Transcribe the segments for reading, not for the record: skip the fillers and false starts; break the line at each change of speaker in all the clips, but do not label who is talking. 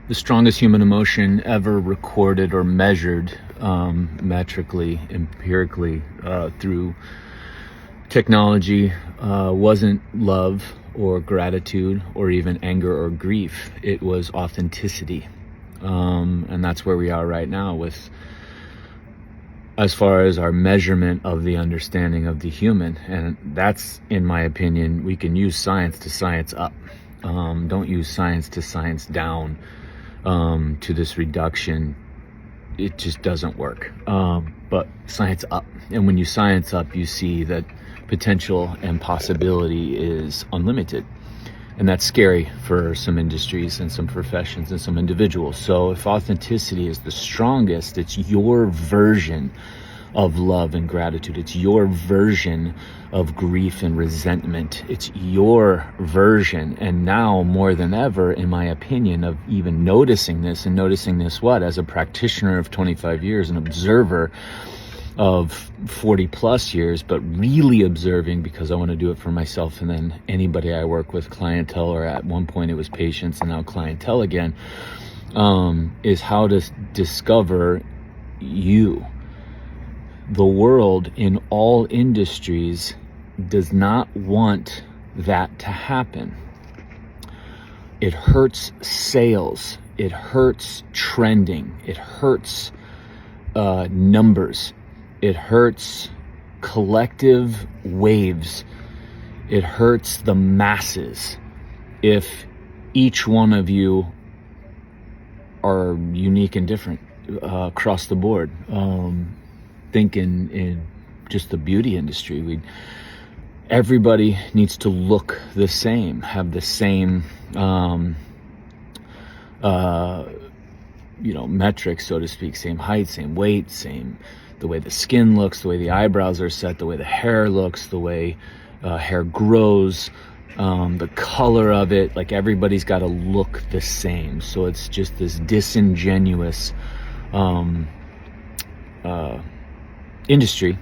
The strongest human emotion ever recorded or measured metrically, empirically, through technology wasn't love or gratitude or even anger or grief. It was authenticity. And that's where we are right now with, as far as our measurement of the understanding of the human. And that's, in my opinion, we can use science to science up. Don't use science to science down, to this reduction. It just doesn't work. But science up. And when you science up, you see that potential and possibility is unlimited. And that's scary for some industries and some professions and some individuals. So if authenticity is the strongest, it's your version of love and gratitude. It's your version of grief and resentment. It's your version. And now more than ever, in my opinion, of even noticing this what? As a practitioner of 25 years, an observer of 40 plus years, but really observing because I want to do it for myself and then anybody I work with, clientele, or at one point it was patients and now clientele again, is how to discover you. The world in all industries does not want that to happen. It hurts sales. It hurts trending. It hurts numbers. It hurts collective waves. It hurts the masses if each one of you are unique and different across the board. Think in just the beauty industry. Everybody needs to look the same, have the same metrics, so to speak, same height, same weight, same the way the skin looks, the way the eyebrows are set, the way the hair looks, the way hair grows, the color of it. Like everybody's got to look the same. So it's just this disingenuous industry.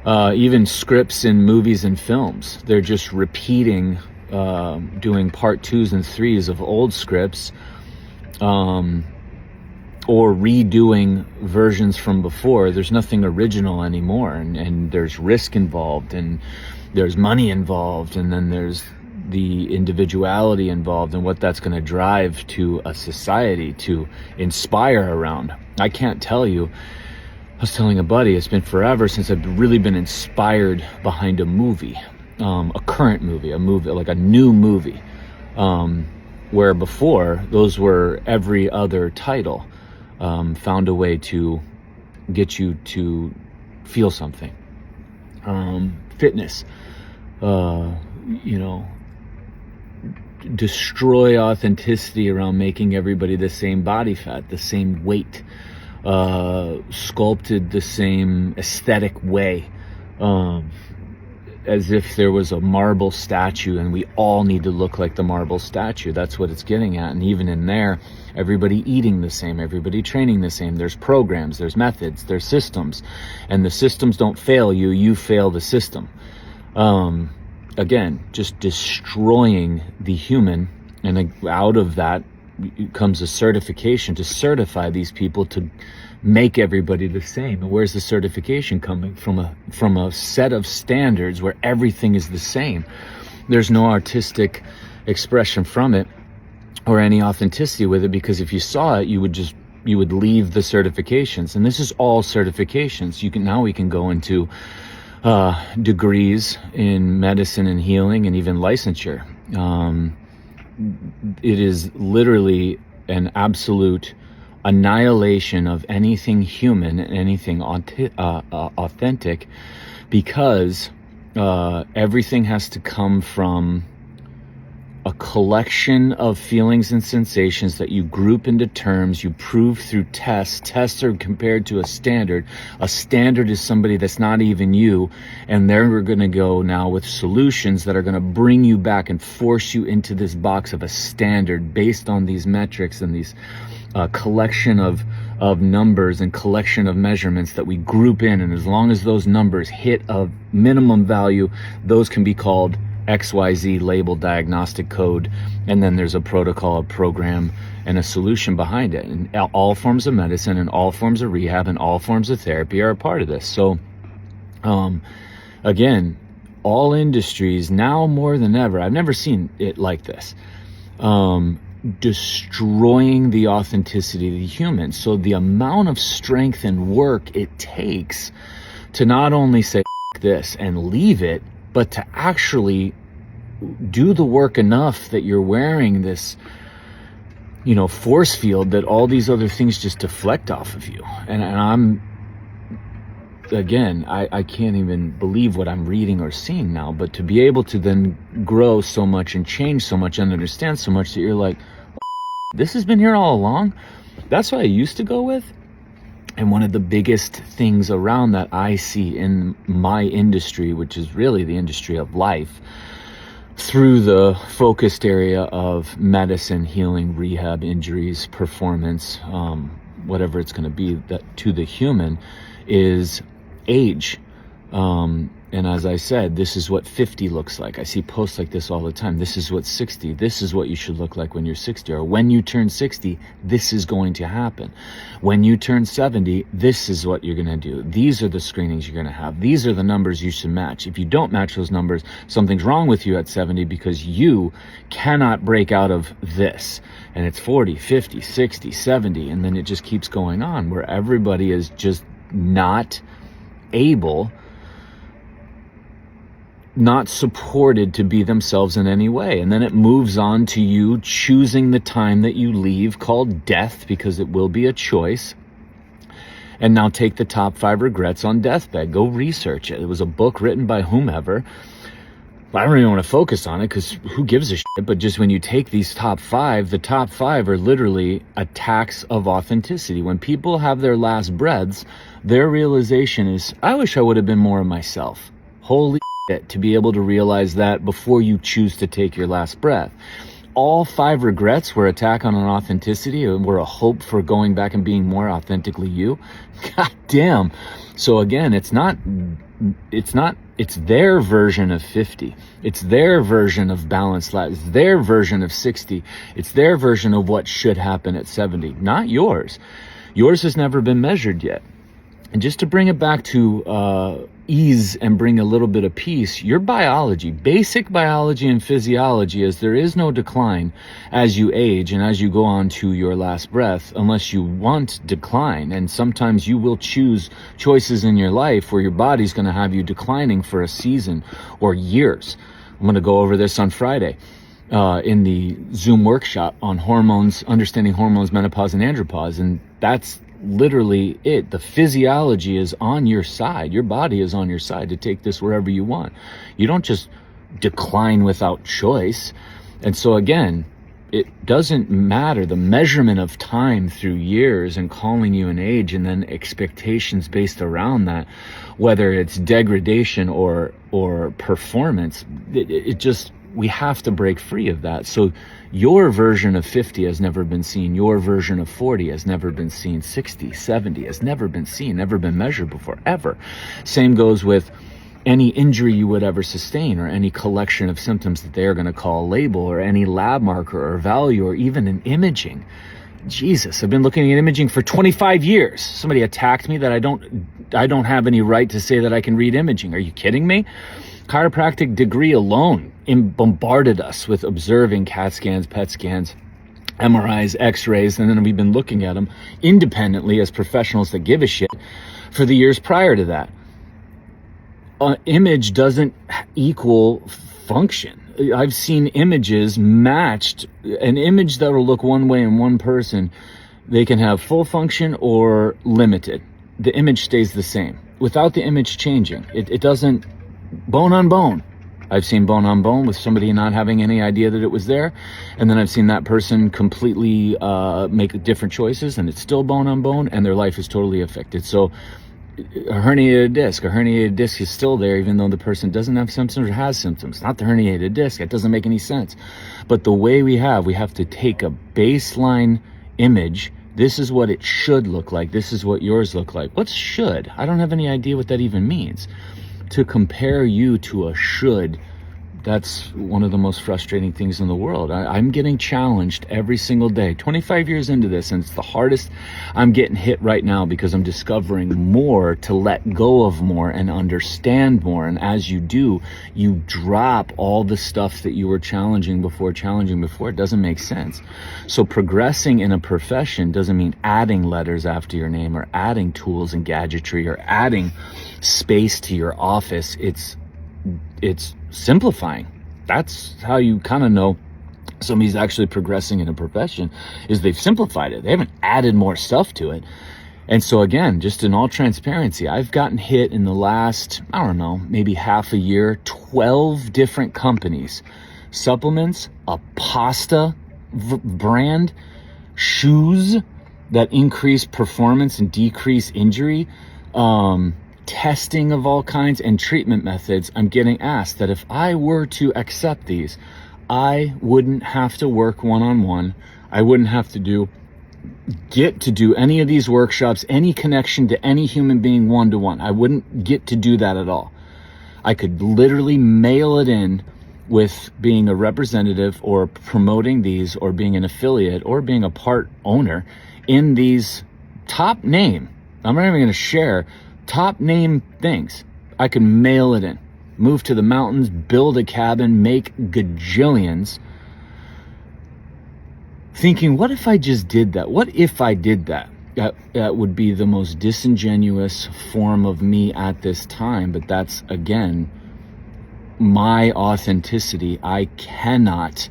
Even scripts in movies and films, they're just repeating, doing part 2s and 3s of old scripts, or redoing versions from before. There's nothing original anymore, and there's risk involved, and there's money involved, and then there's the individuality involved and what that's going to drive to a society to inspire around. I can't tell you. I was telling a buddy, it's been forever since I've really been inspired behind a movie, a current movie, a movie, like a new movie, where before those were every other title, found a way to get you to feel something. Fitness, destroy authenticity around making everybody the same body fat, the same weight, sculpted the same aesthetic way, as if there was a marble statue and we all need to look like the marble statue. That's what it's getting at. And even in there, everybody eating the same, everybody training the same. There's programs, there's methods, there's systems, and the systems don't fail you, you fail the system. Again, just destroying the human, and out of that comes a certification to certify these people to make everybody the same. And where's the certification coming from? From a set of standards where everything is the same. There's no artistic expression from it or any authenticity with it, because if you saw it, you would leave the certifications. And this is all certifications. We can go into degrees in medicine and healing and even licensure. It is literally an absolute annihilation of anything human and anything authentic, because everything has to come from a collection of feelings and sensations that you group into terms, you prove through tests. Tests are compared to a standard. A standard is somebody that's not even you, and they're going to go now with solutions that are going to bring you back and force you into this box of a standard based on these metrics and these collection of numbers and collection of measurements that we group in. And as long as those numbers hit a minimum value, those can be called XYZ label diagnostic code, and then there's a protocol, a program, and a solution behind it. And all forms of medicine and all forms of rehab and all forms of therapy are a part of this. So, again, all industries now more than ever, I've never seen it like this, destroying the authenticity of the human. So the amount of strength and work it takes to not only say this and leave it, but to actually do the work enough that you're wearing this, force field that all these other things just deflect off of you. And I'm, again, I can't even believe what I'm reading or seeing now, but to be able to then grow so much and change so much and understand so much that you're like, this has been here all along. That's what I used to go with. And one of the biggest things around that I see in my industry, which is really the industry of life, through the focused area of medicine, healing, rehab, injuries, performance, whatever it's going to be, that to the human, is age. And as I said, this is what 50 looks like. I see posts like this all the time. This is what 60, this is what you should look like when you're 60. Or when you turn 60, this is going to happen. When you turn 70, this is what you're going to do. These are the screenings you're going to have. These are the numbers you should match. If you don't match those numbers, something's wrong with you at 70 because you cannot break out of this. And it's 40, 50, 60, 70, and then it just keeps going on where everybody is just not able, not supported to be themselves in any way. And then it moves on to you choosing the time that you leave, called death, because it will be a choice. And now take the top 5 regrets on deathbed. Go research it. It was a book written by whomever. I don't even want to focus on it because who gives a shit? But just when you take these top 5, the top 5 are literally attacks of authenticity. When people have their last breaths, their realization is, I wish I would have been more of myself. Holy shit, to be able to realize that before you choose to take your last breath. All 5 regrets were attack on an authenticity, and were a hope for going back and being more authentically you. God damn. So again, it's their version of 50. It's their version of balanced life. It's their version of 60. It's their version of what should happen at 70, not yours. Yours has never been measured yet. And just to bring it back to ease and bring a little bit of peace, your biology, basic biology and physiology, is there is no decline as you age and as you go on to your last breath, unless you want decline. And sometimes you will choose choices in your life where your body's going to have you declining for a season or years. I'm going to go over this on Friday in the Zoom workshop on hormones, understanding hormones, menopause, and andropause. And that's literally it. The physiology is on your side. Your body is on your side to take this wherever you want. You don't just decline without choice. And so again, it doesn't matter the measurement of time through years and calling you an age and then expectations based around that, whether it's degradation or performance. It just, we have to break free of that. So your version of 50 has never been seen. Your version of 40 has never been seen. 60, 70 has never been seen, never been measured before, ever. Same goes with any injury you would ever sustain, or any collection of symptoms that they're going to call a label, or any lab marker or value, or even an imaging. Jesus, I've been looking at imaging for 25 years. Somebody attacked me that I don't have any right to say that I can read imaging. Are you kidding me? Chiropractic degree alone bombarded us with observing CAT scans, PET scans, MRIs, X-rays, and then we've been looking at them independently as professionals that give a shit for the years prior to that. Image doesn't equal function. I've seen images matched, an image that will look one way in one person, they can have full function or limited. The image stays the same without the image changing. It doesn't, bone on bone. I've seen bone on bone with somebody not having any idea that it was there. And then I've seen that person completely make different choices, and it's still bone on bone, and their life is totally affected. So a herniated disc is still there even though the person doesn't have symptoms or has symptoms. Not the herniated disc. It doesn't make any sense. But the way we have to take a baseline image. This is what it should look like. This is what yours look like. What's should? I don't have any idea what that even means. To compare you to a should That's one of the most frustrating things in the world. I'm getting challenged every single day, 25 years into this, and it's the hardest. I'm getting hit right now because I'm discovering more to let go of more and understand more. And as you do, you drop all the stuff that you were challenging before. It doesn't make sense. So progressing in a profession doesn't mean adding letters after your name or adding tools and gadgetry or adding space to your office. It's simplifying. That's how you kind of know somebody's actually progressing in a profession, is they've simplified it. They haven't added more stuff to it. And so again, just in all transparency, I've gotten hit in the last, I don't know, maybe half a year, 12 different companies, supplements, a pasta brand, shoes that increase performance and decrease injury, testing of all kinds, and treatment methods. I'm getting asked that if I were to accept these, I wouldn't have to work one-on-one. I wouldn't have to get to do any of these workshops, any connection to any human being one-to-one. I wouldn't get to do that at all. I could literally mail it in with being a representative or promoting these or being an affiliate or being a part owner in these top name. I'm not even going to share top name things. I can mail it in, move to the mountains, build a cabin, make gajillions, thinking, what if I just did that? What if I did that? That would be the most disingenuous form of me at this time. But that's, again, my authenticity. I cannot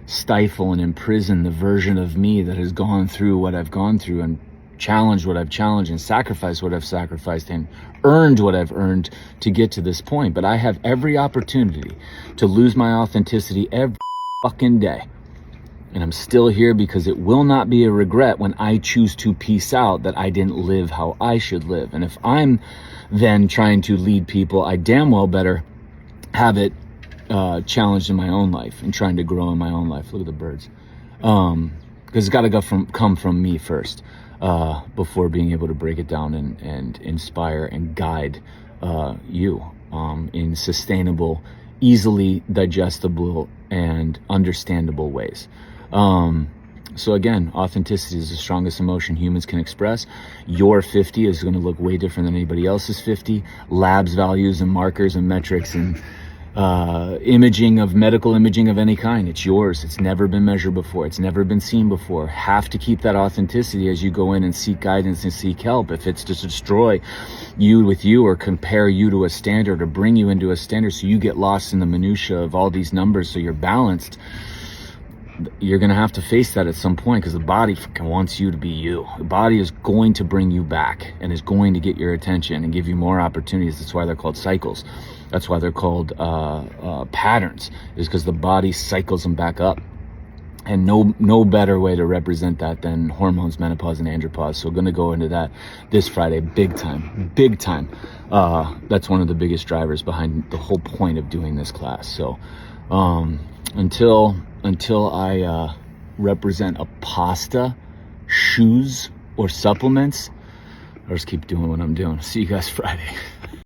stifle and imprison the version of me that has gone through what I've gone through and challenged what I've challenged and sacrificed what I've sacrificed and earned what I've earned to get to this point. But I have every opportunity to lose my authenticity every fucking day. And I'm still here because it will not be a regret when I choose to peace out that I didn't live how I should live. And if I'm then trying to lead people, I damn well better have it challenged in my own life and trying to grow in my own life. Look at the birds. Because it's got to come from me first. Before being able to break it down and inspire and guide you in sustainable, easily digestible, and understandable ways. So again, authenticity is the strongest emotion humans can express. Your 50 is going to look way different than anybody else's 50. Labs, values, and markers and metrics and medical imaging of any kind. It's yours. It's never been measured before. It's never been seen before. Have to keep that authenticity as you go in and seek guidance and seek help. If it's to destroy you with you or compare you to a standard or bring you into a standard so you get lost in the minutia of all these numbers so you're balanced, you're going to have to face that at some point because the body fucking wants you to be you. The body is going to bring you back and is going to get your attention and give you more opportunities. That's why they're called cycles. That's why they're called patterns, is because the body cycles them back up. And no better way to represent that than hormones, menopause, and andropause. So going to go into that this Friday, big time. That's one of the biggest drivers behind the whole point of doing this class. So until I represent a pasta, shoes, or supplements, I'll just keep doing what I'm doing. See you guys Friday.